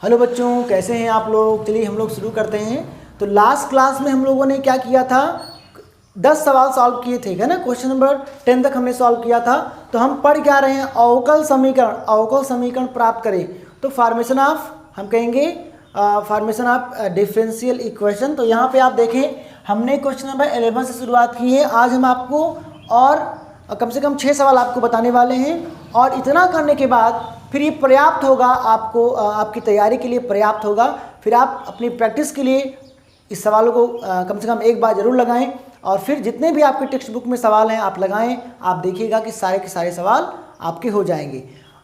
Hello बच्चों, कैसे हैं आप लोग। चलिए हम लोग शुरू करते हैं। तो लास्ट क्लास में हम लोगों ने क्या किया था, 10 सवाल सॉल्व किए थे, है ना। क्वेश्चन नंबर 10 तक हमने सॉल्व किया था। तो हम पढ़ क्या रहे हैं, अवकल समीकरण प्राप्त करें। तो फॉर्मेशन ऑफ हम कहेंगे फॉर्मेशन ऑफ डिफरेंशियल इक्वेशन। तो यहाँ पे आप देखें, हमने क्वेश्चन नंबर 11 से शुरुआत की है। आज हम आपको और कम से कम 6 सवाल आपको बताने वाले हैं, और इतना करने के बाद फिर ये पर्याप्त होगा आपको, आपकी तैयारी के लिए पर्याप्त होगा। फिर आप अपनी प्रैक्टिस के लिए इस सवालों को कम से कम एक बार ज़रूर लगाएं, और फिर जितने भी आपके टेक्स्ट बुक में सवाल हैं आप लगाएं। आप देखिएगा कि सारे के सारे सवाल आपके हो जाएंगे।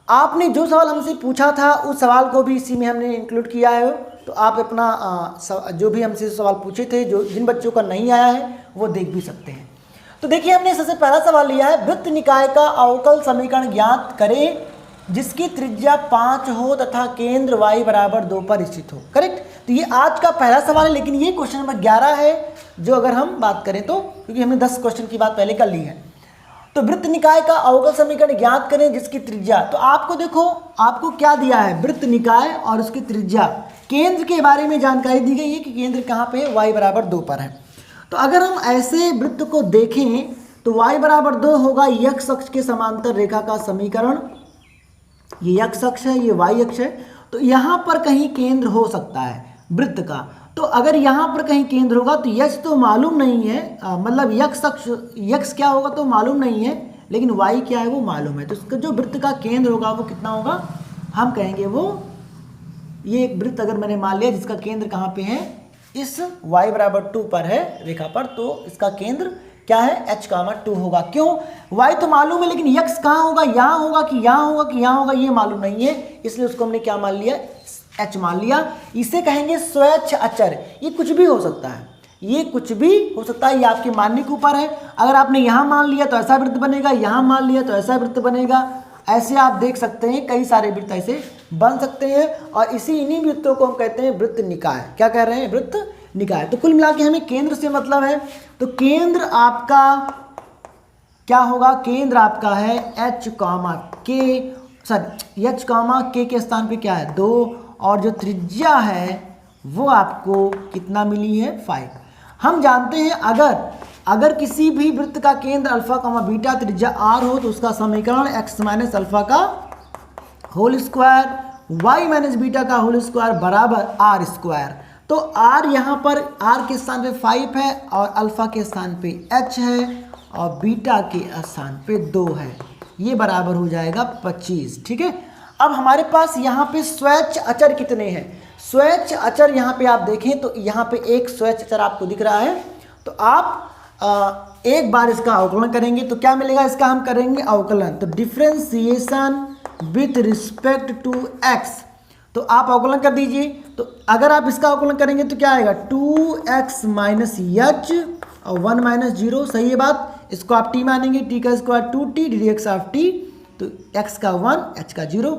आपने जो सवाल हमसे पूछा था उस सवाल को भी इसी में हमने इंक्लूड किया है। तो आप अपना जो भी हमसे सवाल पूछे थे, जो जिन बच्चों का नहीं आया है वो देख भी सकते हैं। तो देखिए, हमने सबसे पहला सवाल लिया है, वृत्त निकाय का अवकल समीकरण ज्ञात करें जिसकी त्रिज्या 5 हो तथा केंद्र y बराबर 2 पर स्थित हो। करेक्ट। तो ये आज का पहला सवाल है, लेकिन ये क्वेश्चन नंबर 11 है जो अगर हम बात करें तो, क्योंकि हमने 10 क्वेश्चन की बात पहले कर ली है। तो वृत्त निकाय का अवकल समीकरण ज्ञात करें जिसकी त्रिज्या, तो आपको देखो आपको क्या दिया है, वृत्त निकाय और उसकी त्रिज्या। केंद्र के बारे में जानकारी दी गई है कि केंद्र कहाँ पे है, y बराबर 2 पर है। तो अगर हम ऐसे वृत्त को देखें तो y बराबर 2 होगा x अक्ष के समांतर रेखा का समीकरण। ये x अक्ष है, ये y अक्ष है। तो यहाँ पर कहीं केंद्र हो सकता है वृत्त का। तो अगर यहाँ पर कहीं केंद्र होगा तो x तो मालूम नहीं है, मतलब x अक्ष x क्या होगा तो मालूम नहीं है, लेकिन y क्या है वो मालूम है। तो इसका जो वृत्त का केंद्र होगा वो कितना होगा, हम कहेंगे वो, ये एक वृत्त अगर मैंने मान लिया जिसका केंद्र कहाँ पे है, इस y बराबर 2 पर है रेखा पर, तो इसका केंद्र क्या है, h, 2 होगा। क्यों, y तो मालूम है लेकिन x कहाँ होगा, यहाँ होगा कि यहाँ होगा कि यहाँ होगा, ये मालूम नहीं है, इसलिए उसको हमने क्या मान लिया, h मान लिया। इसे कहेंगे स्वैच्छ अचर। ये कुछ भी हो सकता है, ये कुछ भी हो सकता है, ये आपके मानने के ऊपर है। अगर आपने यहाँ मान लिया तो ऐसा वृत्त बनेगा, यहाँ मान लिया तो ऐसा वृत्त बनेगा। ऐसे आप देख सकते हैं, कई सारे वृत्त ऐसे बन सकते हैं, और इन्हीं वृत्तों को हम कहते हैं वृत्त निकाय। क्या कह रहे हैं, वृत्त निकाय। तो कुल मिला के हमें केंद्र से मतलब है, तो केंद्र आपका क्या होगा, केंद्र आपका है h, k के स्थान पे क्या है 2, और जो त्रिज्या है वो आपको कितना मिली है 5। हम जानते हैं अगर किसी भी वृत्त का केंद्र अल्फा, बीटा, त्रिज्या r हो तो उसका समीकरण x माइनस अल्फा का whole square, y minus beta का होल स्क्वायर बराबर r स्क्वायर। तो r यहाँ पर r के स्थान पे 5 है, और अल्फा के स्थान पे h है, और बीटा के स्थान पे 2 है। ये बराबर हो जाएगा 25। ठीक है। अब हमारे पास यहाँ पे स्वैच्छ अचर कितने हैं, स्वैच्छ अचर यहाँ पे आप देखें तो यहाँ पे एक स्वैच्छ अचर आपको दिख रहा है। तो आप एक बार इसका अवकलन करेंगे तो क्या मिलेगा, इसका हम करेंगे अवकलन। तो differentiation with respect to x, तो आप अवकलन कर दीजिए। तो अगर आप इसका अवकलन करेंगे तो क्या आएगा, 2x माइनस h और 1 माइनस 0। सही है बात। इसको आप t मानेंगे, t का square 2t ddx of t, तो x का 1 h का 0,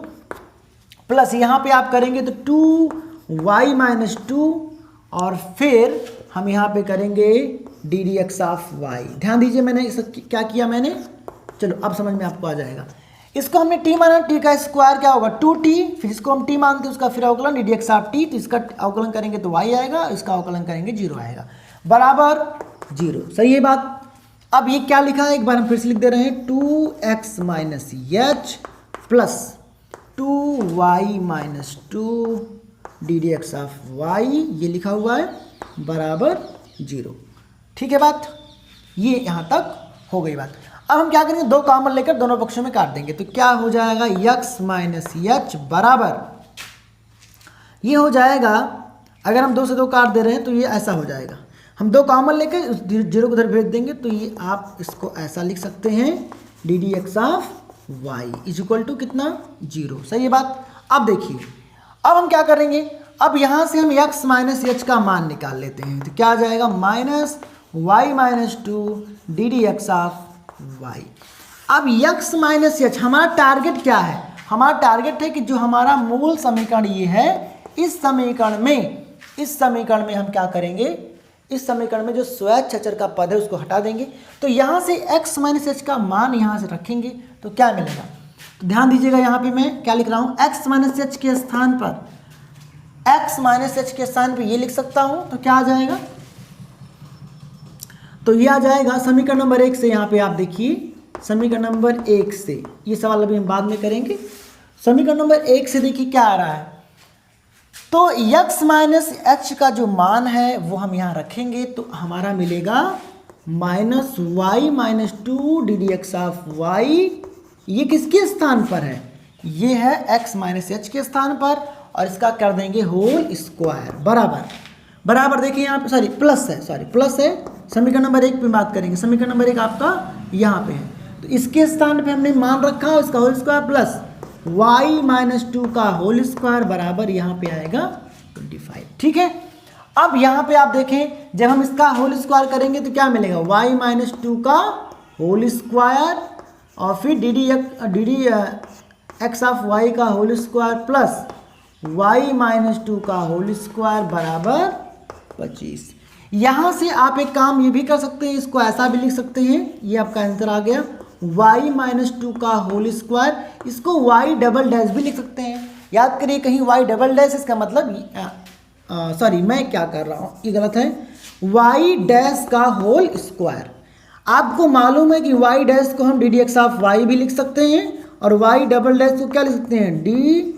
प्लस यहाँ पे आप करेंगे तो 2y माइनस 2, और फिर हम यहाँ पे करेंगे ddx ऑफ y। ध्यान दीजिए मैंने इस क्या किया मैंने, चलो अब समझ में आपको आ जाएगा। इसको हमने t माना, t का स्क्वायर क्या होगा 2t, फिर इसको हम t मानते हैं उसका फिर अवकलन ddx ऑफ t, तो इसका अवकलन करेंगे तो y आएगा, इसका अवकलन करेंगे 0 आएगा, बराबर 0। सही है बात। अब ये क्या लिखा है, एक बार हम फिर से लिख दे रहे हैं, 2x minus h plus 2y minus 2 ddx of y, ये लिखा हुआ है बराबर 0। ठीक है बात, ये यहाँ तक हो गई बात। अब हम क्या करेंगे, 2 कॉमन लेकर दोनों पक्षों में काट देंगे, तो क्या हो जाएगा, x माइनस h बराबर, ये हो जाएगा, अगर हम 2 से 2 काट दे रहे हैं तो ये ऐसा हो जाएगा। हम 2 कॉमन लेकर उस 0 को उधर भेज देंगे, तो ये आप इसको ऐसा लिख सकते हैं, ddx of y is equal to कितना 0। सही है बात। अब देखिए, अब हम क्या करेंगे, अब यहाँ से हम x माइनस h का मान निकाल लेते हैं, तो क्या आ जाएगा, minus y minus 2 ddx of y। अब x माइनस h हमारा टारगेट क्या है, हमारा टारगेट है कि जो हमारा मूल समीकरण ये है, इस समीकरण में हम क्या करेंगे, इस समीकरण में जो स्वैच्छ अचर का पद है उसको हटा देंगे। तो यहाँ से x माइनस h का मान यहाँ से रखेंगे तो क्या मिलेगा, तो ध्यान दीजिएगा यहाँ पे मैं क्या लिख रहा हूँ, x माइनस h के स्थान पर x माइनस एच के स्थान पे ये लिख सकता हूं, तो क्या आ जाएगा, तो ये आ जाएगा समीकरण नंबर 1 से। यहाँ पे आप देखिए समीकरण नंबर 1 से, ये सवाल अभी हम बाद में करेंगे। समीकरण नंबर 1 से देखिए क्या आ रहा है, तो x माइनस एच का जो मान है वो हम यहाँ रखेंगे, तो हमारा मिलेगा minus y minus two d d x of y. ये किसके स्थान पर है, ये है x माइनस एच के स्थान पर, और इसका कर देंगे होल स्क्वायर बराबर बराबर। देखिए यहाँ पे सॉरी प्लस है, समीकरण नंबर 1 पे बात करेंगे। समीकरण नंबर 1 आपका यहाँ पे है, तो इसके स्थान पे हमने मान रखा है इसका whole square plus y minus two का होल स्क्वायर बराबर यहाँ पे आएगा 25। ठीक है, अब यहाँ पे आप देखें जब हम इसका होल स्क्वायर करेंगे तो क्या मिलेगा, y माइनस टू का होल स्क्वायर और फिर d d x of y का whole square plus y minus two का होल स्क्वायर बराबर 25। यहाँ से आप एक काम ये भी कर सकते हैं, इसको ऐसा भी लिख सकते हैं, ये आपका आंसर आ गया y माइनस टू का होल स्क्वायर, इसको y डबल डैश भी लिख सकते हैं। याद करिए कहीं y डबल डैश इसका मतलब सॉरी मैं क्या कर रहा हूँ, ये गलत है, y डैश का होल स्क्वायर। आपको मालूम है कि y डैश को हम d d x of y भी लिख सकते हैं, और y डबल डैश को क्या लिख सकते हैं, डी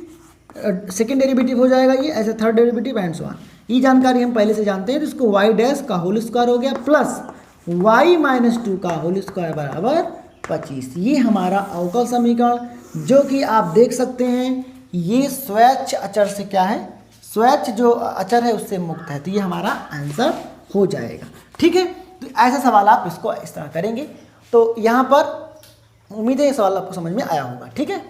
सेकेंड डेरिवेटिव हो जाएगा ये, ऐसे third derivative and so on. ये जानकारी हम पहले से जानते हैं, तो इसको y डैश का होल स्क्वायर हो गया प्लस y माइनस टू का होल स्क्वायर बराबर 25। ये हमारा अवकल समीकरण जो कि आप देख सकते हैं ये स्वैच्छ अचर से क्या है, स्वैच्छ जो अचर है उससे मुक्त है, तो ये हमारा आंसर हो जाएगा। ठीक है, तो ऐसा सवाल आप इसको इस तरह करेंगे, तो यहाँ पर उम्मीद है ये सवाल आपको समझ में आया होगा। ठीक है,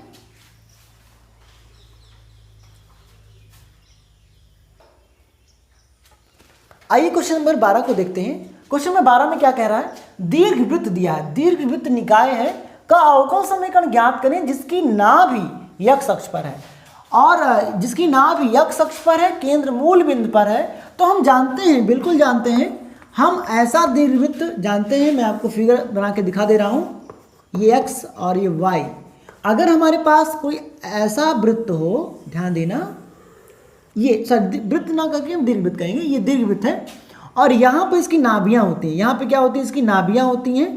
आइए क्वेश्चन नंबर 12 को देखते हैं। क्वेश्चन नंबर 12 में क्या कह रहा है, दीर्घवृत्त दिया है, दीर्घवृत्त निकाय है का अवकल समीकरण ज्ञात करें जिसकी नाभि x अक्ष पर है, और जिसकी नाभि x अक्ष पर है, केंद्र मूल बिंदु पर है। तो हम जानते हैं, बिल्कुल जानते हैं, हम ऐसा दीर्घवृत्त जानते हैं, मैं आपको फिगर बना के दिखा दे रहा हूँ, ये x और ये y। अगर हमारे पास कोई ऐसा वृत्त हो, ध्यान देना, ये सर वृत्त ना करके हम दीर्घवृत्त कहेंगे, ये दीर्घवृत्त है, और यहाँ पर इसकी नाभियाँ होती हैं, यहाँ पे क्या होती है, इसकी नाभियाँ होती हैं,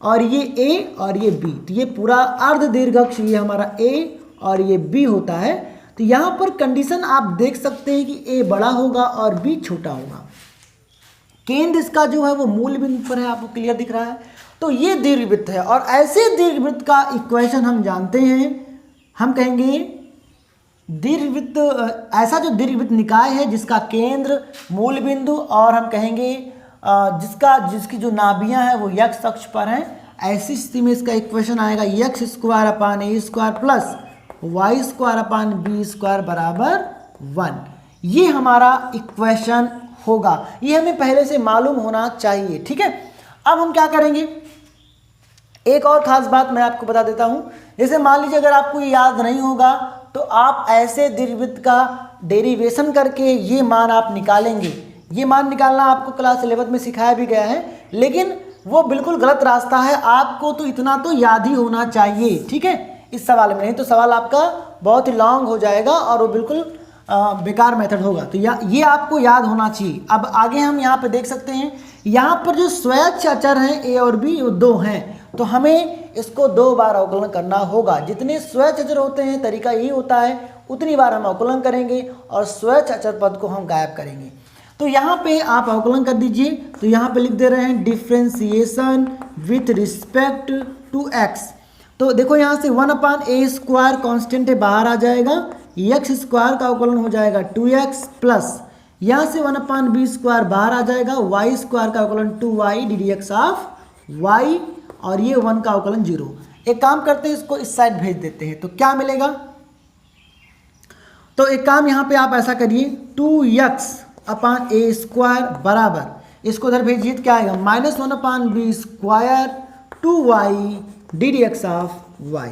और ये a और ये b, तो ये पूरा अर्ध दीर्घअक्ष ये हमारा a और ये b होता है। तो यहाँ पर कंडीशन आप देख सकते हैं कि a बड़ा होगा और b छोटा होगा, केंद्र इसका जो है वो मूल बिंदु पर है, आपको क्लियर दिख रहा है। तो ये दीर्घवृत्त है, और ऐसे दीर्घवृत्त का इक्वेशन हम जानते हैं, हम कहेंगे दीर्घवृत्त, ऐसा जो दीर्घवृत्त निकाय है जिसका केंद्र मूल बिंदु और हम कहेंगे जिसकी जो नाभियां हैं वो x अक्ष पर हैं, ऐसी स्थिति में इसका इक्वेशन आएगा x square upon a square plus y square upon b square बराबर 1। ये हमारा इक्वेशन होगा, ये हमें पहले से मालूम होना चाहिए। ठीक है, अब हम क्या करेंगे, एक और खास बात मैं आपको बता देता हूँ, जैसे मान लीजिए अगर आपको ये याद नहीं होगा तो आप ऐसे दीर्घवृत्त का डेरिवेशन करके ये मान आप निकालेंगे। ये मान निकालना आपको क्लास 11 में सिखाया भी गया है, लेकिन वो बिल्कुल गलत रास्ता है, आपको तो इतना तो याद ही होना चाहिए। ठीक है, इस सवाल में नहीं तो सवाल आपका बहुत ही लॉन्ग हो जाएगा और वो बिल्कुल बेकार मेथड होगा, तो ये आपको याद होना चाहिए। अब आगे हम यहाँ पे देख सकते हैं, यहाँ पर जो स्वैच्छ अचर हैं a और b वो 2 हैं, तो हमें इसको 2 बार अवकलन करना होगा। जितने स्वैच्छ अचर होते हैं तरीका यही होता है, उतनी बार हम अवकलन करेंगे और स्वैच्छ अचर पद को हम गायब करेंगे। तो यहाँ पे आप अवकलन कर दीजिए, तो यहाँ पे लिख दे रहे हैं differentiation with respect to x। तो देखो यहाँ से 1 अपान a स्क्वायर कॉन्स्टेंट है, बाहर आ जाएगा, x स्क्वायर का अवकलन हो जाएगा 2x प्लस यहाँ से 1 अपान b स्क्वायर बाहर आ जाएगा, y स्क्वायर का अवकलन 2y d d x of y, और ये 1 का अवकलन 0। एक काम करते हैं, इसको इस साइड भेज देते हैं, तो क्या मिलेगा, तो एक काम यहाँ पे आप ऐसा करिए, 2x अपान a स्क्वायर बराबर, इसको उधर भेजिए तो क्या आएगा, -1 अपान b square 2y d d x of y।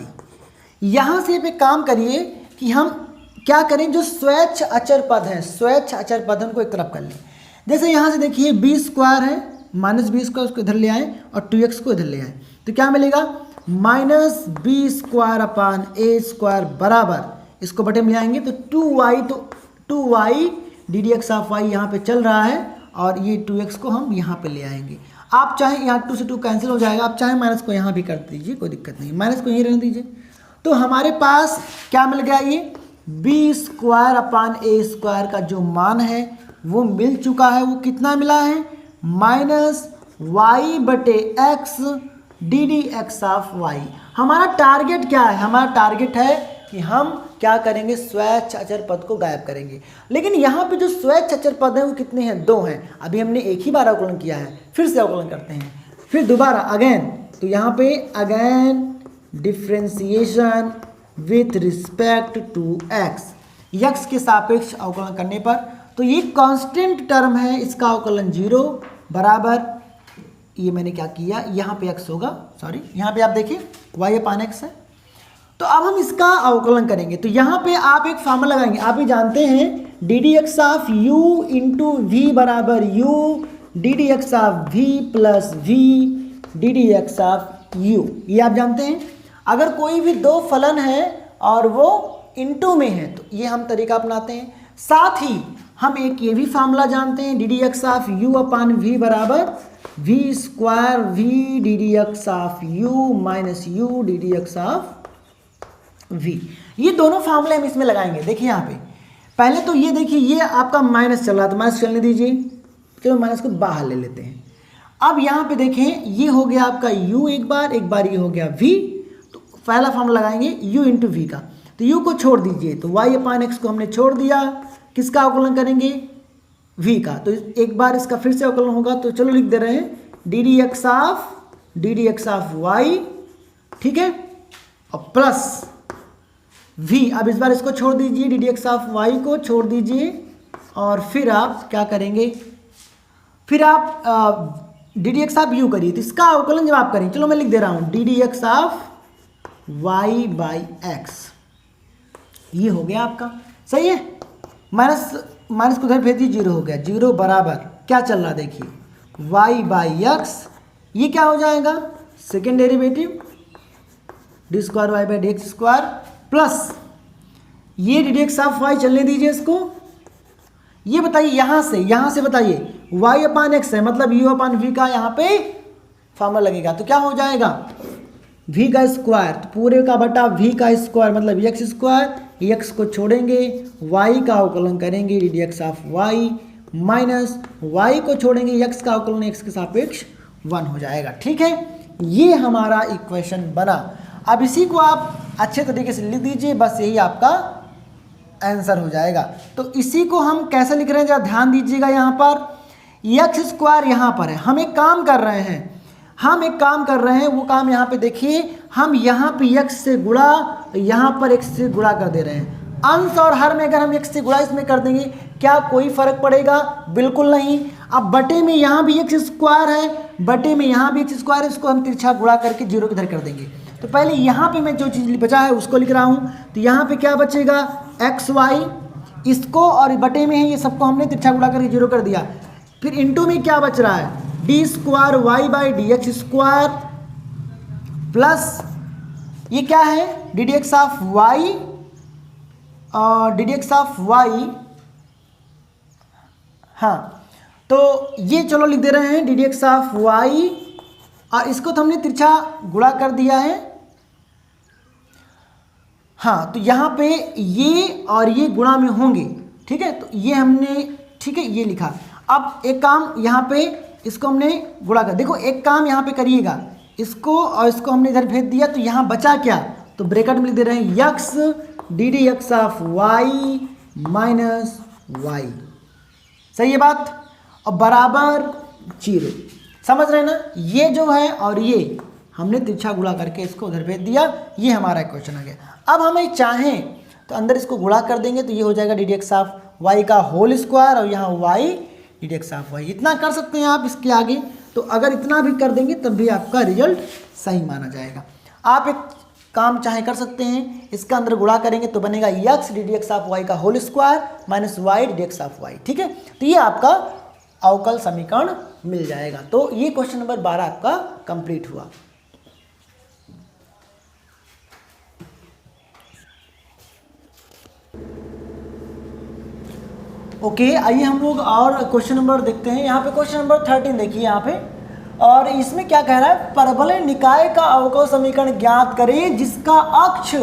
यहाँ से एक काम करिए कि हम क्या करें, जो स्वैच्छ अचर पद है, स्वैच्छ अचर पद को एक तरफ कर लें। जैसे यहाँ से देखिए b स्क्वायर है, -b स्क्वायर उसको इधर ले आए और 2x को इधर ले आए, तो क्या मिलेगा, -b square upon a square बराबर, इसको बटे में ले आएंगे तो 2y, तो 2y d d x of y यहाँ पे चल रहा है और ये 2x को हम यहाँ पे ले आएंगे। आप चाहे यहाँ 2 से 2 कैंसिल हो जाएगा, आप चाहे माइनस को यहाँ भी कर दीजिए, कोई दिक्कत नहीं, माइनस को यहीं रहने दीजिए। तो हमारे पास क्या मिल गया, ये बी स्क्वायर अपान ए स्क्वायर का जो मान है वो मिल चुका है। वो कितना मिला है, माइनस वाई बटे x d d x of y. हमारा टारगेट क्या है, हमारा टारगेट है कि हम क्या करेंगे, स्वैच्छ अचर पद को गायब करेंगे। लेकिन यहाँ पे जो स्वैच्छ अचर पद है वो कितने हैं, 2 हैं। अभी हमने एक ही बार अवकलन किया है, फिर से अवकलन करते हैं, फिर दोबारा अगेन। तो यहाँ पे again differentiation with respect to x, यक्स के सापेक्ष अवकलन करने पर, तो ये कांस्टेंट टर्म है, इसका अवकलन 0 बराबर, ये मैंने क्या किया, यहाँ पे x होगा, सॉरी यहाँ पे आप देखिए y अपान x है। तो अब हम इसका अवकलन करेंगे। तो यहाँ पे आप एक फार्मूला लगाएंगे, आप ही जानते हैं d d x of u into v बराबर u d d x of v plus v d d x of u, ये आप जानते हैं। अगर कोई भी 2 फलन है और वो इंटू में है तो ये हम तरीका अपनाते हैं। साथ ही हम एक ये भी फार्मूला जानते हैं, d d x of u upon v बराबर v square v d d x of u minus u d d x of v। ये दोनों फार्मूले हम इसमें लगाएंगे। देखिए यहाँ पे पहले तो ये देखिए, ये आपका माइनस चल रहा था, माइनस चलने दीजिए, चलो माइनस को बाहर ले लेते हैं। अब यहाँ पे देखें, ये हो गया आपका u एक बार ये हो गया v। तो पहला फार्मूला लगाएंगे u इंटू वी का, तो u को छोड़ दीजिए, तो y अपान x को हमने छोड़ दिया, किसका अवकलन करेंगे, v का। तो एक बार इसका फिर से अवकलन होगा, तो चलो लिख दे रहे हैं d d x of y, ठीक है, और प्लस v। अब इस बार इसको छोड़ दीजिए, D d x of y को छोड़ दीजिए, और फिर आप क्या करेंगे, फिर आप d d x of u करिए। तो इसका अवकलन जब आप करेंगे, चलो मैं लिख दे रहा हूँ D d x of y by x, ये हो गया आपका, सही है। माइनस को उधर भेज दीजिए, 0 हो गया, 0 बराबर क्या चल रहा है देखिए, y बाई एक्स, ये क्या हो जाएगा, second derivative d square y by d x square, plus ये d d x of y चलने दीजिए इसको। ये बताइए यहाँ से बताइए, y अपान एक्स है मतलब u अपान v का यहाँ पे फार्मूला लगेगा, तो क्या हो जाएगा, v का स्क्वायर, तो पूरे का बटा v का स्क्वायर मतलब x स्क्वायर, x को छोड़ेंगे, y का अवकलन करेंगे D d x of y, minus y को छोड़ेंगे, x का अवकलन x के सापेक्ष 1 हो जाएगा, ठीक है। ये हमारा इक्वेशन बना। अब इसी को आप अच्छे तरीके से लिख दीजिए, बस यही आपका आंसर हो जाएगा। तो इसी को हम कैसे लिख रहे हैं, जरा ध्यान दीजिएगा। यहाँ पर एक्स स्क्वायर यहाँ पर है, हम एक काम कर रहे हैं, वो काम यहाँ पे देखिए, हम यहाँ पे x से गुणा, यहाँ पर x से गुणा कर दे रहे हैं। अंश और हर में अगर हम x से गुणा इसमें कर देंगे, क्या कोई फर्क पड़ेगा, बिल्कुल नहीं। अब बटे में यहाँ भी एक्स स्क्वायर है, बटे में यहाँ भी एक्स स्क्वायर है, इसको हम तिरछा गुणा करके 0 किधर कर देंगे। तो पहले यहाँ पे मैं जो चीज़ बचा है उसको लिख रहा हूँ। तो यहाँ पे क्या बचेगा, एक्स वाई, इसको और बटे में है ये सबको हमने तिरछा गुणा करके 0 कर दिया। फिर इंटू में क्या बच रहा है, d square y by d x square, plus ये क्या है, d d x of y और d d x of y, हाँ, तो ये चलो लिख दे रहे हैं d d x of y, और इसको तो हमने तिरछा गुणा कर दिया है, हाँ। तो यहाँ पे ये और ये गुणा में होंगे, ठीक है, तो ये हमने, ठीक है, ये लिखा। अब एक काम यहाँ पे, इसको हमने गुणा कर, देखो एक काम यहाँ पे करिएगा, इसको और इसको हमने इधर भेज दिया, तो यहाँ बचा क्या, तो ब्रैकेट में लिख दे रहे हैं यक्स d d x of y minus y, सही है बात, और बराबर 0, समझ रहे हैं ना। ये जो है और ये हमने तिरछा गुणा करके इसको उधर भेज दिया, ये हमारा क्वेश्चन आ गया। अब हमें चाहें तो अंदर इसको गुणा कर देंगे, तो ये हो जाएगा d d x of y का होल स्क्वायर, और यहाँ y d d x of y, इतना कर सकते हैं आप इसके आगे। तो अगर इतना भी कर देंगे तब भी आपका रिजल्ट सही माना जाएगा। आप एक काम चाहे कर सकते हैं, इसका अंदर गुणा करेंगे तो बनेगा x d d x of y का whole square minus y d d x of y, ठीक है। तो ये आपका अवकल समीकरण मिल जाएगा। तो ये क्वेश्चन नंबर 12 आपका कंप्लीट हुआ। ओके, आइए हम लोग और क्वेश्चन नंबर देखते हैं। यहाँ पे क्वेश्चन नंबर 13 देखिए यहाँ पे, और इसमें क्या कह रहा है, परवलय निकाय का अवकल समीकरण ज्ञात करें जिसका अक्ष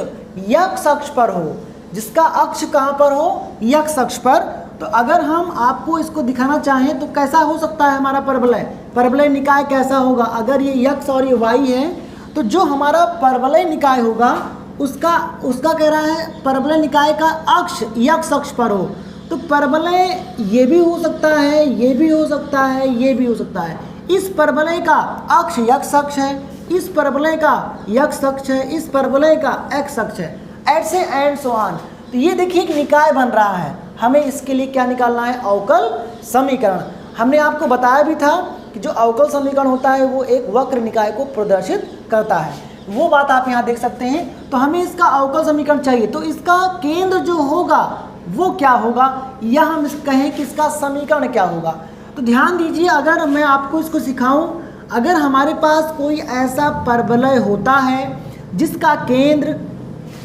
यक्ष अक्ष पर हो। जिसका अक्ष कहाँ पर हो, यक्ष अक्ष पर। तो अगर हम आपको इसको दिखाना चाहें तो कैसा हो सकता है हमारा परवलय, परवलय निकाय कैसा होगा। अगर ये यक्ष और ये वाई है तो जो हमारा परवलय निकाय होगा उसका कह रहा है परवलय निकाय का अक्ष यक्ष अक्ष पर हो। तो परवलय ये भी हो सकता है, ये भी हो सकता है, ये भी हो सकता है। इस परवलय का अक्ष यक्ष अक्ष है, इस परवलय का यक्ष अक्ष है, इस परवलय का एक्स अक्ष है, ऐसे एंड सो ऑन। तो ये देखिए एक निकाय बन रहा है, हमें इसके लिए क्या निकालना है, अवकल समीकरण। हमने आपको बताया भी था कि जो अवकल समीकरण होता है वो एक वक्र निकाय को प्रदर्शित करता है, वो बात आप यहाँ देख सकते हैं। तो हमें इसका अवकल समीकरण चाहिए, तो इसका केंद्र जो होगा वो क्या होगा, या हम कहें कि इसका समीकरण क्या होगा। तो ध्यान दीजिए, अगर मैं आपको इसको सिखाऊं, अगर हमारे पास कोई ऐसा परवलय होता है जिसका केंद्र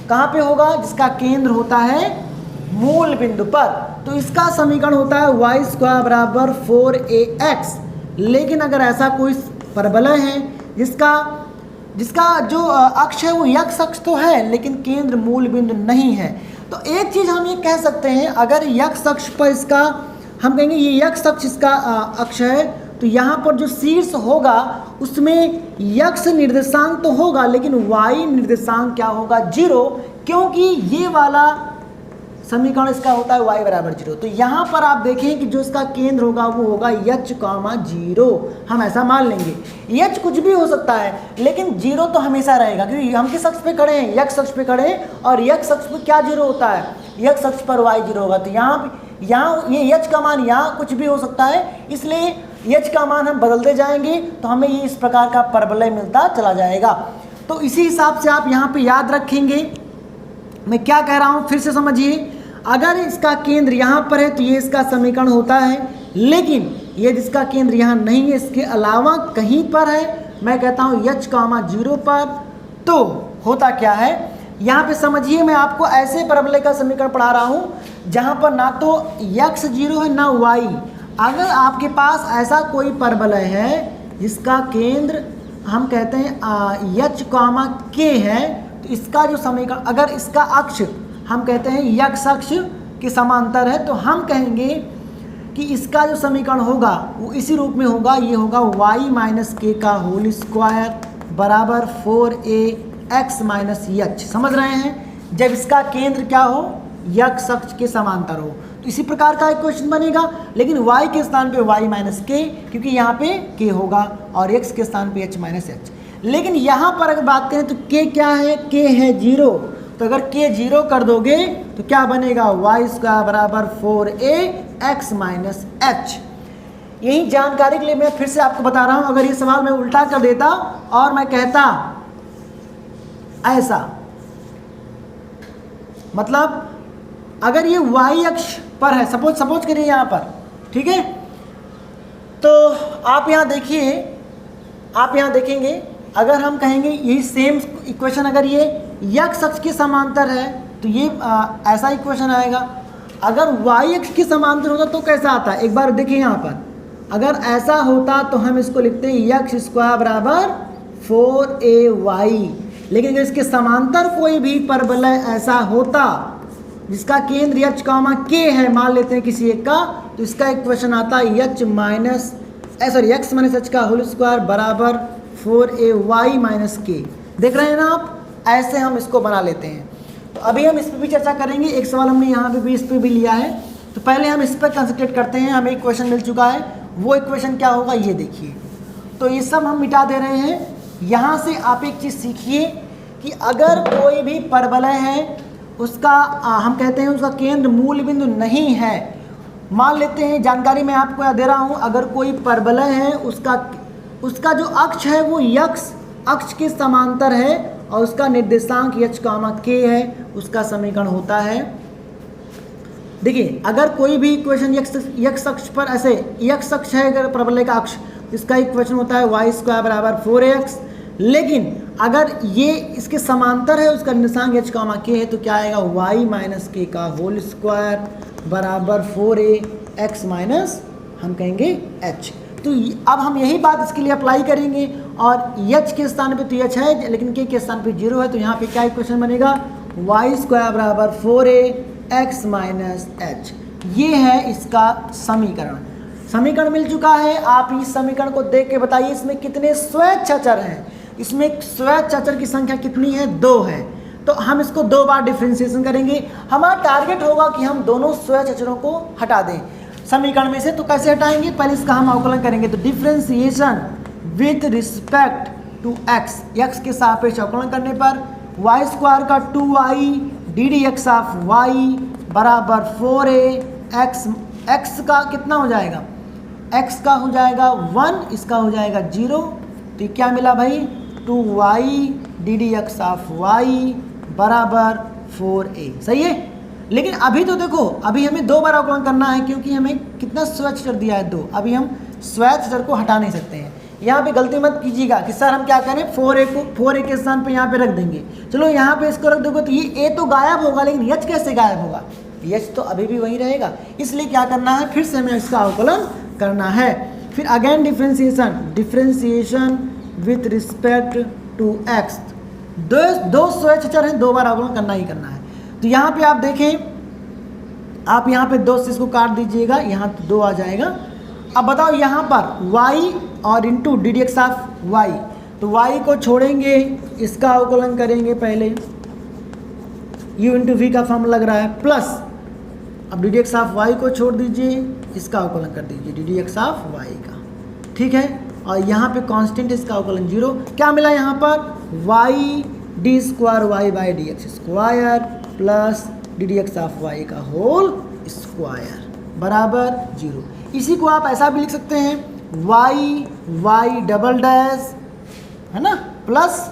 कहाँ पे होगा, जिसका केंद्र होता है मूल बिंदु पर, तो इसका समीकरण होता है वाई स्क्वायर बराबर 4ax। लेकिन अगर ऐसा कोई परवलय है जिसका जो अक्ष है वो यक्ष अक्ष तो है लेकिन केंद्र मूल बिंदु नहीं है, तो एक चीज़ हम ये कह सकते हैं, अगर यक्ष अक्ष पर इसका हम कहेंगे ये यक्ष अक्ष इसका अक्ष है, तो यहाँ पर जो शीर्ष होगा उसमें यक्ष निर्देशांक तो होगा लेकिन वाई निर्देशांक क्या होगा, 0, क्योंकि ये वाला समीकरण इसका होता है y बराबर 0। तो यहाँ पर आप देखें कि जो इसका केंद्र होगा वो होगा h, 0। हम ऐसा मान लेंगे, h कुछ भी हो सकता है लेकिन 0 तो हमेशा रहेगा, क्योंकि हम किस अक्ष पे खड़े हैं, x अक्ष पे खड़े हैं, और x अक्ष पे क्या 0 होता है, x अक्ष पर y 0 होगा। तो यहाँ ये h का मान यहाँ कुछ भी हो सकता है, इसलिए h का मान हम बदलते जाएंगे तो हमें ये इस प्रकार का परवलय मिलता चला जाएगा। तो इसी हिसाब से आप यहाँ पे याद रखेंगे मैं क्या कह रहा हूँ, फिर से समझिए। अगर इसका केंद्र यहाँ पर है तो ये इसका समीकरण होता है, लेकिन ये जिसका केंद्र यहाँ नहीं है इसके अलावा कहीं पर है, मैं कहता हूँ h, 0 पर, तो होता क्या है, यहाँ पे समझिए मैं आपको ऐसे परवलय का समीकरण पढ़ा रहा हूँ जहाँ पर ना तो x 0 है ना y। अगर आपके पास ऐसा कोई परवलय है जिसका केंद्र हम कहते हैं h, k है, तो इसका जो समीकरण, अगर इसका अक्ष हम कहते हैं यक्ष अक्ष के समांतर है, तो हम कहेंगे कि इसका जो समीकरण होगा वो इसी रूप में होगा, ये होगा y माइनस के का होल स्क्वायर बराबर 4ax माइनस h। समझ रहे हैं, जब इसका केंद्र क्या हो, यक्ष अक्ष के समांतर हो, तो इसी प्रकार का एक क्वेश्चन बनेगा, लेकिन y के स्थान पे y माइनस के, क्योंकि यहाँ पे k होगा, और x के स्थान पे h माइनस h। लेकिन यहाँ पर अगर बात करें तो k क्या है, k है 0, तो अगर k 0 कर दोगे तो क्या बनेगा, y स्क्वायर बराबर 4ax माइनस h। यही जानकारी के लिए मैं फिर से आपको बता रहा हूँ, अगर ये सवाल मैं उल्टा कर देता और मैं कहता ऐसा, मतलब अगर ये y अक्ष पर है, सपोज करिए यहाँ पर, ठीक है, तो आप यहाँ देखिए, आप यहाँ देखेंगे, अगर हम कहेंगे यही सेम इक्वेशन अगर ये यक्ष अक्ष के समांतर है तो ये ऐसा इक्वेशन आएगा। अगर y अक्ष के समांतर होता तो कैसा आता है, एक बार देखिए यहाँ पर, अगर ऐसा होता तो हम इसको लिखते हैं यक्ष स्क्वायर बराबर 4ay। लेकिन अगर इसके समांतर कोई भी परवलय ऐसा होता जिसका केंद्र h, k है, मान लेते हैं किसी एक का, तो इसका इक्वेशन आता है x माइनस h का होल स्क्वायर बराबर 4ay माइनस k। देख रहे हैं ना आप, ऐसे हम इसको बना लेते हैं। तो अभी हम इस पर भी चर्चा करेंगे, एक सवाल हमने यहाँ पे भी इस पर भी लिया है, तो पहले हम इस पर कंसंट्रेट करते हैं। हमें इक्वेशन मिल चुका है, वो इक्वेशन क्या होगा ये देखिए। तो ये सब हम मिटा दे रहे हैं। यहाँ से आप एक चीज़ सीखिए कि अगर कोई भी परवलय है उसका हम कहते हैं उसका केंद्र मूल बिंदु नहीं है, मान लेते हैं, जानकारी मैं आपको यहाँ दे रहा हूँ, अगर कोई परवलय है उसका जो अक्ष है वो यक्ष अक्ष के समांतर है और उसका निर्देशांक h, k है, उसका समीकरण होता है, देखिए अगर कोई भी इक्वेशन यक्ष अक्ष पर ऐसे यक्ष अक्ष है, अगर परवलय का अक्ष, इसका इक्वेशन होता है y स्क्वायर बराबर 4ax, लेकिन अगर ये इसके समांतर है, उसका निर्देशांक h कॉमा k है, तो क्या आएगा y माइनस के का होल स्क्वायर बराबर 4ax माइनस हम कहेंगे h। तो अब हम यही बात इसके लिए अप्लाई करेंगे, और h के स्थान पे तो h है लेकिन k के स्थान पे 0 है, तो यहाँ पे क्या इक्वेशन बनेगा y स्क्वायर बराबर 4ax माइनस h। ये है इसका समीकरण मिल चुका है। आप इस समीकरण को देख के बताइए इसमें कितने स्वेच्छाचर हैं। इसमें स्वेच्छाचर की संख्या कितनी है, 2 है। तो हम इसको 2 बार डिफरेंशिएशन करेंगे। हमारा टारगेट होगा कि हम दोनों स्वेच्छाचरों को हटा दें समीकरण में से। तो कैसे हटाएंगे, पहले इसका हम अवकलन करेंगे। तो differentiation with respect to x, x के सापेक्ष अवकलन करने पर y स्क्वायर का 2y d d x of y बराबर 4ax। x का कितना हो जाएगा, x का हो जाएगा 1, इसका हो जाएगा 0। तो क्या मिला भाई, 2y d d x of y बराबर 4a। सही है। लेकिन अभी तो देखो, अभी हमें 2 बार अवकलन करना है, क्योंकि हमें कितना स्वेच्छाचर दिया है 2। अभी हम स्वेच्छाचर को हटा नहीं सकते हैं। यहाँ पे गलती मत कीजिएगा कि सर हम क्या करें, 4a को 4a के स्थान पे यहाँ पे रख देंगे। चलो यहाँ पे इसको रख दोगे तो ये a तो गायब होगा, लेकिन h कैसे गायब होगा, h तो अभी भी वही रहेगा। इसलिए क्या करना है, फिर से हमें इसका अवकलन करना है। फिर again differentiation with respect to x। दो स्वेच्छाचर हैं, 2 बार अवकलन करना ही करना है। तो यहाँ पे आप देखें, आप यहाँ पे 2 से इसको काट दीजिएगा, यहाँ 2 आ जाएगा। अब बताओ यहाँ पर y और into D d x of y, तो y को छोड़ेंगे, इसका अवकलन करेंगे पहले, u इंटू वी का फॉर्म लग रहा है, प्लस अब D d x of y को छोड़ दीजिए, इसका अवकलन कर दीजिए D d x of y का, ठीक है। और यहाँ पे कांस्टेंट, इसका अवकलन 0। क्या मिला यहाँ पर, y d square y by d x square plus d d x of y का होल स्क्वायर बराबर 0। इसी को आप ऐसा भी लिख सकते हैं, वाई डबल डैश है ना, प्लस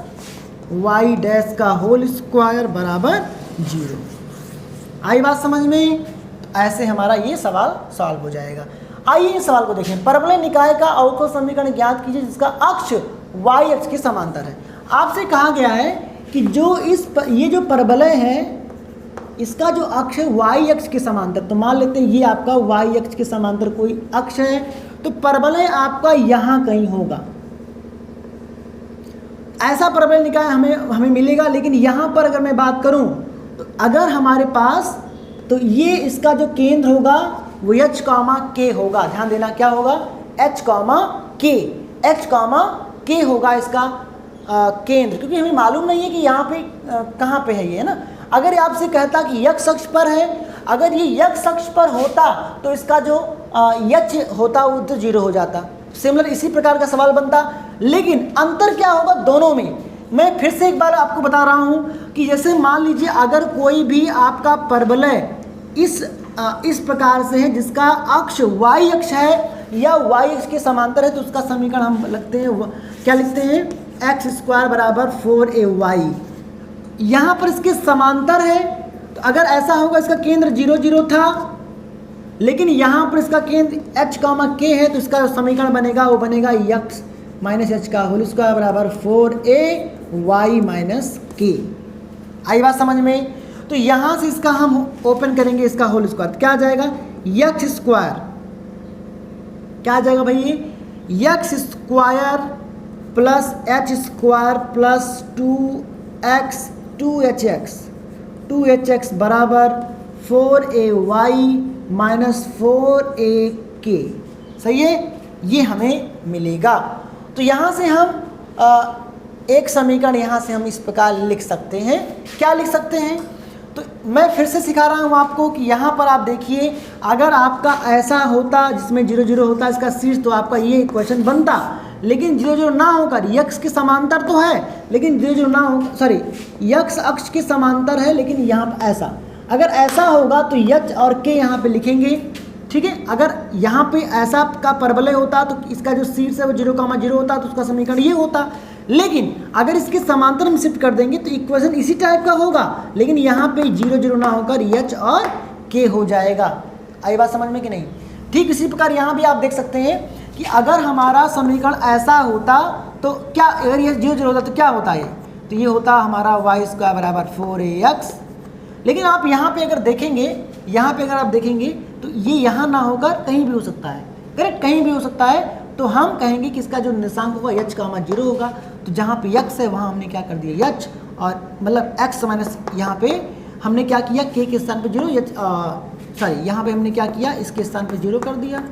वाई डैश का होल स्क्वायर बराबर 0। आई बात समझ में। तो ऐसे हमारा ये सवाल सॉल्व हो जाएगा। आइए इस सवाल को देखें। परवलय निकाय का अवकल समीकरण ज्ञात कीजिए जिसका अक्ष y अक्ष के समांतर है। आपसे कहा गया है कि ये जो परवलय है, इसका जो अक्ष है y अक्ष के समांतर, तो मान लेते हैं ये आपका y अक्ष के समांतर कोई अक्ष है, तो परवलय आपका यहाँ कहीं होगा। ऐसा परवलय निकाय हमें मिलेगा। लेकिन यहाँ पर अगर मैं बात करूँ, तो अगर हमारे पास, तो ये इसका जो केंद्र होगा वो h कॉमा k होगा। ध्यान देना, क्या होगा, h कॉमा k होगा इसका केंद्र, क्योंकि हमें मालूम नहीं है कि यहाँ पे कहाँ पे है ये, है ना। अगर ये आपसे कहता कि x अक्ष पर है, अगर ये x अक्ष पर होता तो इसका जो h होता वो तो 0 हो जाता। सिमिलर इसी प्रकार का सवाल बनता। लेकिन अंतर क्या होगा दोनों में, मैं फिर से एक बार आपको बता रहा हूँ कि जैसे मान लीजिए अगर कोई भी आपका परवलय इस प्रकार से है जिसका अक्ष y अक्ष है या y अक्ष के समांतर है, तो उसका समीकरण हम लिखते हैं, क्या लिखते हैं, x स्क्वायर बराबर 4ay। यहाँ पर इसके समांतर है, तो अगर ऐसा होगा इसका केंद्र 0 0 था, लेकिन यहाँ पर इसका केंद्र h कॉमा k है, तो इसका समीकरण बनेगा वो बनेगा x माइनस h का होल स्क्वायर बराबर 4ay माइनस k। आई बात समझ में। तो यहाँ से इसका हम ओपन करेंगे, इसका होल स्क्वायर, क्या आ जाएगा, x स्क्वायर, क्या आ जाएगा भाई, x square plus h square plus 2hx बराबर 4ay माइनस 4ak। सही है, ये हमें मिलेगा। तो यहाँ से हम एक समीकरण यहाँ से हम इस प्रकार लिख सकते हैं। क्या लिख सकते हैं, तो मैं फिर से सिखा रहा हूँ आपको कि यहाँ पर आप देखिए, अगर आपका ऐसा होता जिसमें 0 0 होता इसका शीर्ष, तो आपका ये इक्वेशन बनता। लेकिन 0 0 ना होकर x के समांतर तो है, लेकिन 0 0 ना हो, सॉरी x अक्ष के समांतर है, लेकिन यहाँ पर ऐसा, अगर ऐसा होगा तो h और k यहाँ पे लिखेंगे, ठीक है। अगर यहाँ पे ऐसा का परवलय होता तो इसका जो शीर्ष है वो 0,0 होता, तो उसका समीकरण ये होता। लेकिन अगर इसके समांतर हम शिफ्ट कर देंगे तो इक्वेशन इसी टाइप का होगा, लेकिन यहाँ पे 0 0 ना होकर h और k हो जाएगा। आई बात समझ में कि नहीं। ठीक इसी प्रकार यहाँ भी आप देख सकते हैं कि अगर हमारा समीकरण ऐसा होता तो क्या, अगर ये 0 0 होता तो क्या होता है, तो ये होता हमारा y स्क्वायर बराबर 4ax। लेकिन आप यहाँ पे अगर देखेंगे, यहाँ पे अगर आप देखेंगे तो ये यहाँ ना होकर कहीं भी हो सकता है, करेक्ट, कहीं भी हो सकता है। तो हम कहेंगे कि इसका जो निर्देशांक होगा h का 0 होगा। तो जहाँ पे x है वहाँ हमने क्या कर दिया h, और मतलब x माइनस यहाँ पे हमने क्या किया, k के स्थान पे 0, यहाँ पे हमने क्या किया, इसके स्थान पे 0 कर दिया,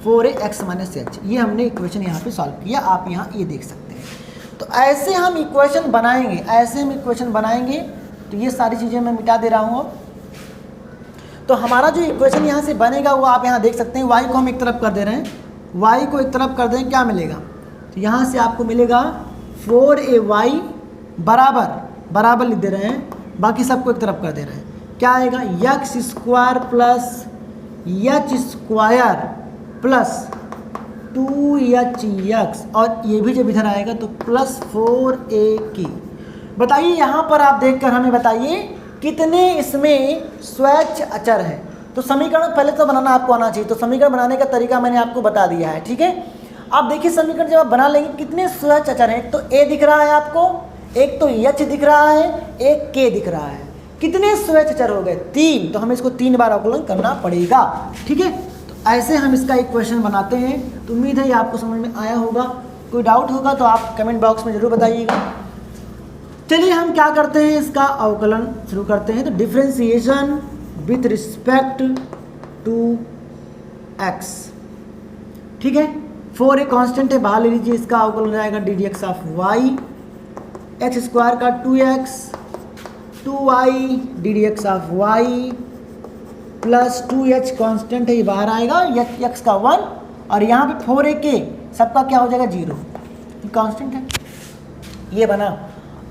4ax माइनस h। ये हमने इक्वेशन यहाँ पे सॉल्व किया, आप यहाँ ये देख सकते हैं। तो ऐसे हम इक्वेशन बनाएंगे, ऐसे हम इक्वेशन बनाएंगे। तो ये सारी चीज़ें मैं मिटा दे रहा हूँ अब। तो हमारा जो इक्वेशन यहाँ से बनेगा वो आप यहाँ देख सकते हैं। y को हम एक तरफ कर दे रहे हैं, y को एक तरफ कर दें, क्या मिलेगा, तो यहाँ से आपको मिलेगा 4ay बराबर लिख दे रहे हैं, बाकी सबको एक तरफ कर दे रहे हैं, क्या आएगा, x square plus h square plus 2hx, और ये भी जब इधर आएगा तो प्लस 4ak। बताइए यहाँ पर आप देखकर हमें बताइए कितने इसमें स्वैच्छ अचर है। तो समीकरण पहले तो बनाना आपको आना चाहिए। तो समीकरण बनाने का तरीका मैंने आपको बता दिया है, ठीक है। आप देखिए समीकरण जब आप बना लेंगे कितने स्वैच्छ अचर हैं। एक तो a दिख रहा है आपको, एक तो h दिख रहा है, एक k दिख रहा है। कितने स्वैच्छ अचर हो गए, 3। तो हमें इसको 3 बार अवकलन करना पड़ेगा, ठीक है। तो ऐसे हम इसका इक्वेशन बनाते हैं। तो उम्मीद है ये आपको समझ में आया होगा। कोई डाउट होगा तो आप कमेंट बॉक्स में ज़रूर बताइएगा। चलिए हम क्या करते हैं, इसका अवकलन शुरू करते हैं। तो differentiation with respect to x, ठीक है। 4a कांस्टेंट है, बाहर ले लीजिए, इसका अवकलन हो जाएगा d d x of y, x square का 2x 2y d d x of y plus 2h constant है, ये बाहर आएगा, x का 1, और यहाँ पे 4ak सबका क्या हो जाएगा 0, कांस्टेंट है, ये बना।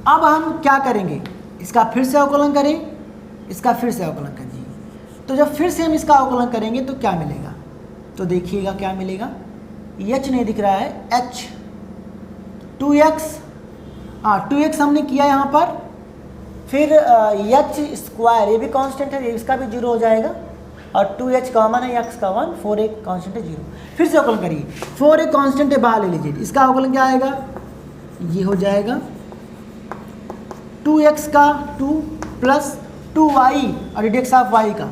अब हम क्या करेंगे, इसका फिर से अवकलन करें, इसका फिर से अवकलन करिए। तो जब फिर से हम इसका अवकलन करेंगे तो क्या मिलेगा, तो देखिएगा क्या मिलेगा, h नहीं दिख रहा है, h 2x हमने किया यहाँ पर, फिर h स्क्वायर ये भी कांस्टेंट है, इसका भी 0 हो जाएगा, और 2h कॉमन है, x का 1, 4a कांस्टेंट है 0। फिर से अवकलन करिए, 4a कांस्टेंट है, बाहर ले लीजिए, इसका अवकलन क्या आएगा, ये हो जाएगा 2x का 2 प्लस 2y और डी एक्स ऑफ y का,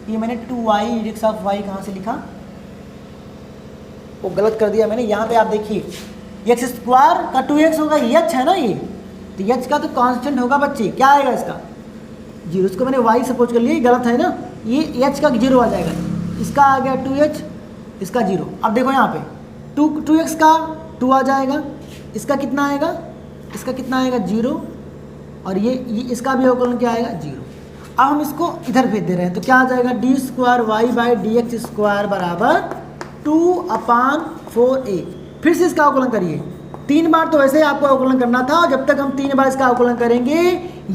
ये मैंने 2y D x of y कहाँ से लिखा, वो गलत कर दिया मैंने। यहाँ पे आप देखिए x स्क्वायर का 2x होगा, h है ना ये, तो h का तो कांस्टेंट होगा बच्चे, क्या आएगा इसका 0, इसको मैंने y सपोज कर लिया, गलत है ना, ये h का 0 आ जाएगा, इसका आ गया 2h, इसका 0। अब देखो यहाँ पे 2x का 2 आ जाएगा, इसका कितना आएगा, इसका कितना आएगा 0, और ये इसका भी अवकलन क्या आएगा 0। अब हम इसको इधर भेज दे रहे हैं, तो क्या आ जाएगा d square y by d x square बराबर 2/4a। फिर से इसका अवकलन करिए, 3 बार तो वैसे ही आपको अवकलन करना था, और जब तक हम 3 बार इसका अवकलन करेंगे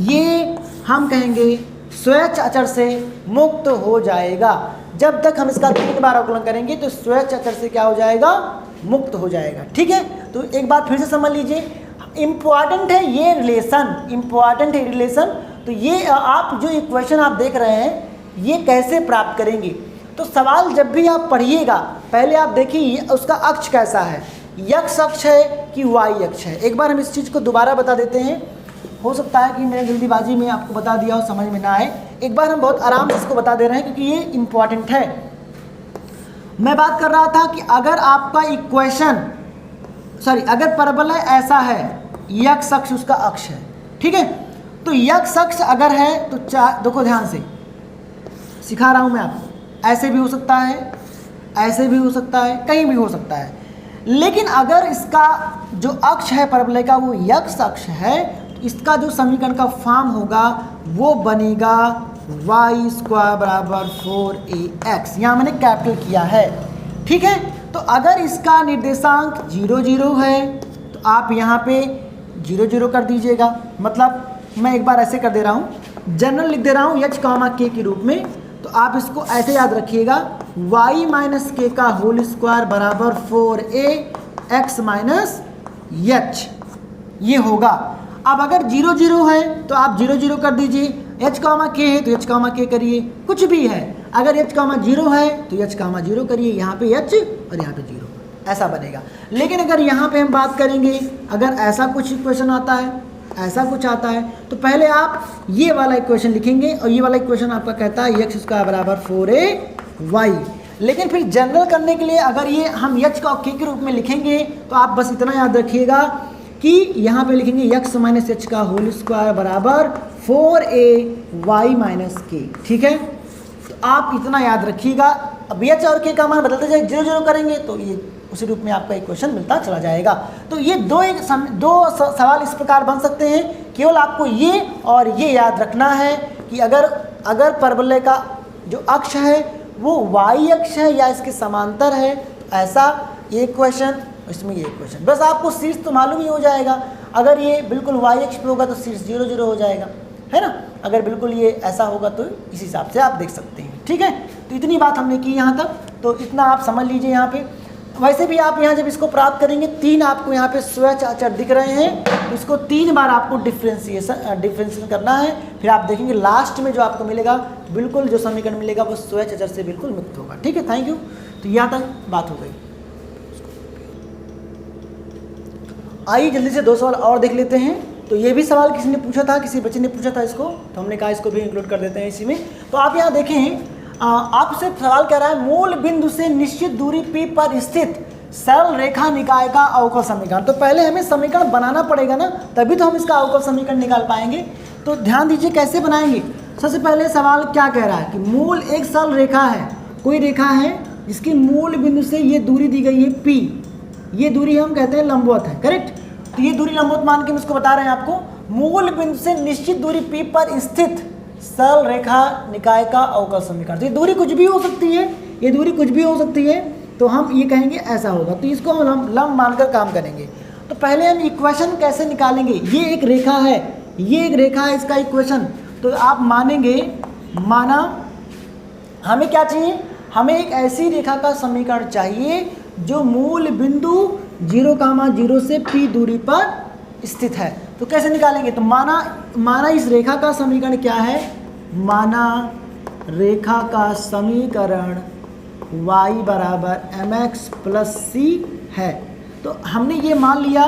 ये हम कहेंगे स्वैच्छ अचर से मुक्त हो जाएगा। जब तक हम इसका 3 बार अवकलन करेंगे तो स्वैच्छ अचर से क्या हो जाएगा, मुक्त हो जाएगा, ठीक है। तो एक बार फिर से समझ लीजिए, इम्पॉर्टेंट है ये रिलेशन, इम्पॉर्टेंट है रिलेशन। तो ये आप जो इक्वेशन आप देख रहे हैं ये कैसे प्राप्त करेंगे, तो सवाल जब भी आप पढ़िएगा पहले आप देखिए उसका अक्ष कैसा है, x अक्ष है कि y अक्ष है। एक बार हम इस चीज़ को दोबारा बता देते हैं, हो सकता है कि मैंने जल्दीबाजी में आपको बता दिया हो, समझ में ना आए। एक बार हम बहुत आराम से इसको बता दे रहे हैं क्योंकि ये इम्पॉर्टेंट है। मैं बात कर रहा था कि अगर आपका इक्वेशन अगर परवलय ऐसा है, x अक्ष उसका अक्ष है, ठीक है। तो x अक्ष अगर है तो देखो ध्यान से सिखा रहा हूं मैं आपको, ऐसे भी हो सकता है, ऐसे भी हो सकता है, कहीं भी हो सकता है। लेकिन अगर इसका जो अक्ष है परवलय का वो x अक्ष है, तो इसका जो समीकरण का फॉर्म होगा वो बनेगा y स्क्वायर बराबर 4ax। यहाँ मैंने कैपिटल किया है, ठीक है। तो अगर इसका निर्देशांक 0 0 है तो आप यहाँ पे 0 0 कर दीजिएगा। मतलब मैं एक बार ऐसे कर दे रहा हूँ, जनरल लिख दे रहा हूँ h कॉमा k के रूप में। तो आप इसको ऐसे याद रखिएगा, y माइनस के का होल स्क्वायर बराबर 4ax माइनस h, ये होगा। अब अगर 0 0 है तो आप 0 0 कर दीजिए, h कामा k है तो h कामा k करिए, कुछ भी है। अगर h कामा 0 है तो h कामा 0 करिए, यहाँ पे h और यहाँ पे 0, ऐसा बनेगा। लेकिन अगर यहाँ पे हम बात करेंगे, अगर ऐसा कुछ इक्वेशन आता है, ऐसा कुछ आता है, तो पहले आप ये वाला इक्वेशन लिखेंगे और ये वाला इक्वेशन आपका कहता है x स्क्वायर बराबर 4ay। लेकिन फिर जनरल करने के लिए अगर ये हम h का k के रूप में लिखेंगे तो आप बस इतना याद रखिएगा कि यहाँ पे लिखेंगे x माइनस एच का होल स्क्वायर बराबर 4ay माइनस के। ठीक है, तो आप इतना याद रखिएगा। अब h और k का मान बदलते जाए, 0 0 करेंगे तो ये उसी रूप में आपका इक्वेशन मिलता चला जाएगा। तो ये दो सवाल इस प्रकार बन सकते हैं। केवल आपको ये और ये याद रखना है कि अगर परवलय का जो अक्ष है वो y अक्ष है या इसके समांतर है, तो ऐसा ये क्वेश्चन, इसमें ये क्वेश्चन, बस आपको शीर्ष तो मालूम ही हो जाएगा। अगर ये बिल्कुल y अक्ष पे होगा तो शीर्ष 0 0 हो जाएगा, है ना। अगर बिल्कुल ये ऐसा होगा तो इस हिसाब से आप देख सकते हैं। ठीक है, तो इतनी बात हमने की यहाँ तक, तो इतना आप समझ लीजिए। यहाँ पे वैसे भी आप यहाँ जब इसको प्राप्त करेंगे, 3 आपको यहाँ पे स्वच्छ अचर दिख रहे हैं, तो इसको 3 बार आपको डिफ्रेंशिएशन करना है। फिर आप देखेंगे लास्ट में जो आपको मिलेगा, बिल्कुल जो समीकरण मिलेगा वो स्वच्छ अचर से बिल्कुल मुक्त होगा। ठीक है, थैंक यू। तो यहाँ तक बात हो गई। आइए जल्दी से 2 सवाल और देख लेते हैं। तो ये भी सवाल किसी ने पूछा था, किसी बच्चे ने पूछा था इसको, तो हमने कहा इसको भी इंक्लूड कर देते हैं इसी में। तो आप यहाँ देखें, आपसे सवाल कह रहा है मूल बिंदु से निश्चित दूरी p पर स्थित सरल रेखा निकाय का अवकल समीकरण। तो पहले हमें समीकरण बनाना पड़ेगा ना, तभी तो हम इसका अवकल समीकरण निकाल पाएंगे। तो ध्यान दीजिए कैसे बनाएंगे। सबसे पहले सवाल क्या कह रहा है कि मूल एक सरल रेखा है, कोई रेखा है जिसकी मूल बिंदु से ये दूरी दी गई है p, ये दूरी हम कहते हैं लंबवत है, करेक्ट। तो ये दूरी लंबवत मान के हम इसको बता रहे हैं आपको, मूल बिंदु से निश्चित दूरी p पर स्थित सरल रेखा निकाय का अवकल समीकरण। तो ये दूरी कुछ भी हो सकती है, ये दूरी कुछ भी हो सकती है, तो हम ये कहेंगे ऐसा होगा, तो इसको हम लंब मानकर काम करेंगे। तो पहले हम इक्वेशन कैसे निकालेंगे, ये एक रेखा है, ये एक रेखा है, इसका इक्वेशन तो आप मानेंगे, माना हमें क्या चाहिए, हमें एक ऐसी रेखा का समीकरण चाहिए जो मूल बिंदु 0,0 से p दूरी पर स्थित है। तो कैसे निकालेंगे, तो माना इस रेखा का समीकरण क्या है, माना रेखा का समीकरण y बराबर mx प्लस c है। तो हमने ये मान लिया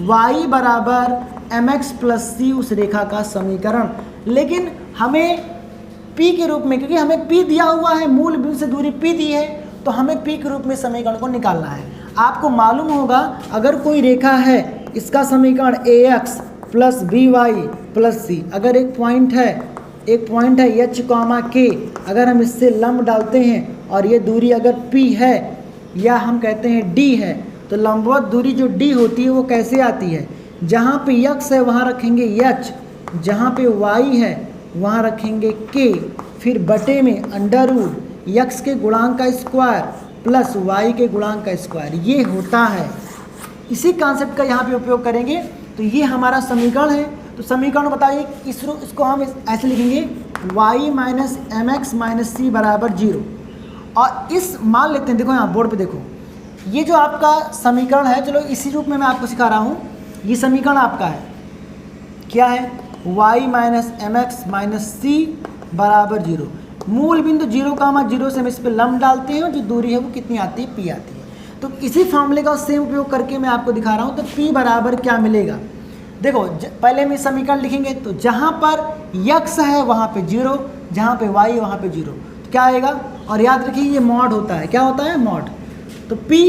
y बराबर mx प्लस c उस रेखा का समीकरण, लेकिन हमें p के रूप में, क्योंकि हमें p दिया हुआ है, मूल बिंदु से दूरी p दी है, तो हमें p के रूप में समीकरण को निकालना है। आपको मालूम होगा अगर कोई रेखा है, इसका समीकरण ax plus by plus c, अगर एक पॉइंट है h कॉमा k, अगर हम इससे लंब डालते हैं और ये दूरी अगर p है या हम कहते हैं d है, तो लंबवत दूरी जो d होती है वो कैसे आती है, जहाँ पे x है वहाँ रखेंगे h, जहाँ पे y है वहाँ रखेंगे k, फिर बटे में अंडर रूट x के गुणांक का स्क्वायर प्लस y के गुणांक का स्क्वायर, ये होता है। इसी कॉन्सेप्ट का यहाँ पे उपयोग करेंगे। तो ये हमारा समीकरण है। तो समीकरण बताइए, इसको हम ऐसे लिखेंगे y minus m x minus c बराबर 0। और इस मान लेते हैं, देखो यहाँ बोर्ड पे देखो, ये जो आपका समीकरण है, चलो इसी रूप में मैं आपको सिखा रहा हूँ। ये समीकरण आपका है, क्या है, y minus m x minus c बराबर 0। मूल बिंदु 0,0 से हम इस पर लंब डालते हैं और जो दूरी है वो कितनी आती है, p आती है। तो इसी फॉर्मूले का सेम उपयोग करके मैं आपको दिखा रहा हूँ। तो p बराबर क्या मिलेगा, देखो पहले हम समीकरण लिखेंगे, तो जहाँ पर x है वहाँ पे 0, जहाँ पे y वहाँ पे 0, तो क्या आएगा। और याद रखिए ये मॉड होता है, क्या होता है, मॉड। तो p,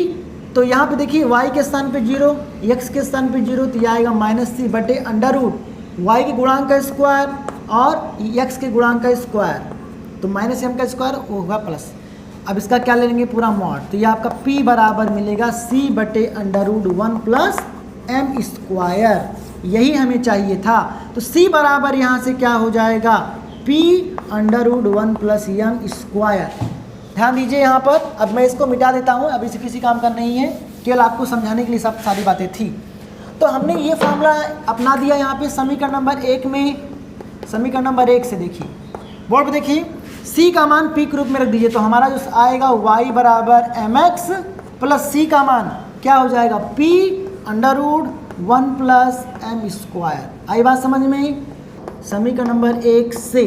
तो यहाँ पे देखिए y के स्थान पे 0, x के स्थान पे 0, तो यह आएगा माइनस सी बटे अंडर रूट y के गुणांक का स्क्वायर और x के गुणांक का स्क्वायर, तो माइनस m का स्क्वायर होगा प्लस। अब इसका क्या ले लेंगे, पूरा मॉड, तो ये आपका p बराबर मिलेगा c बटे under root 1 plus m square, यही हमें चाहिए था। तो c बराबर यहाँ से क्या हो जाएगा, p under root 1 plus m square. ध्यान दीजिए यहाँ पर, अब मैं इसको मिटा देता हूँ, अब इसे किसी काम का नहीं है, केवल आपको समझाने के लिए सब सारी बातें थी। तो हमने ये फॉर्मूला अपना दिया यहाँ पे समीकरण नंबर 1 में। समीकरण नंबर 1 से देखिए, बोर्ड पे देखिए, c का मान p के रूप में रख दीजिए, तो हमारा जो आएगा y बराबर mx प्लस c का मान क्या हो जाएगा, p under root 1 plus m square. आई बात समझ में। समीकरण नंबर 1 से।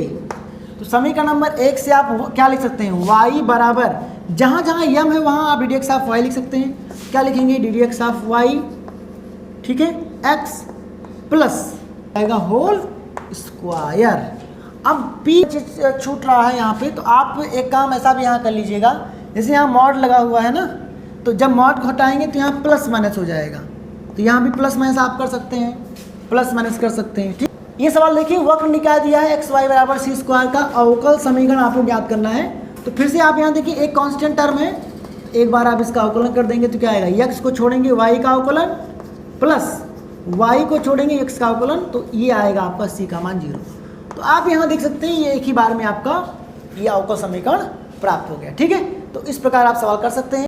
तो समीकरण नंबर 1 से आप क्या लिख सकते हैं, y बराबर जहाँ जहाँ m है वहाँ आप d d x of y लिख सकते हैं। क्या लिखेंगे, d d x of y, ठीक है, x प्लस आएगा होल स्क्वायर। अब p छूट रहा है यहाँ पे, तो आप एक काम ऐसा भी यहाँ कर लीजिएगा, जैसे यहाँ मॉड लगा हुआ है ना, तो जब मॉड को हटाएंगे तो यहाँ प्लस माइनस हो जाएगा, तो यहाँ भी प्लस माइनस आप कर सकते हैं, प्लस माइनस कर सकते हैं, ठीक। ये सवाल देखिए, वक्र निकाय दिया है एक्स वाई बराबर सी स्क्वायर का अवकल समीकरण आपको ज्ञात करना है। तो फिर से आप यहाँ देखिए एक कांस्टेंट टर्म है, एक बार आप इसका अवकलन कर देंगे तो क्या आएगा, एक्स को छोड़ेंगे वाई का अवकलन प्लस वाई को छोड़ेंगे एक्स का अवकलन, तो ये आएगा आपका सी का मान 0। तो आप यहाँ देख सकते हैं ये एक ही बार में आपका ये अवकल समीकरण प्राप्त हो गया, ठीक है। तो इस प्रकार आप सवाल कर सकते हैं।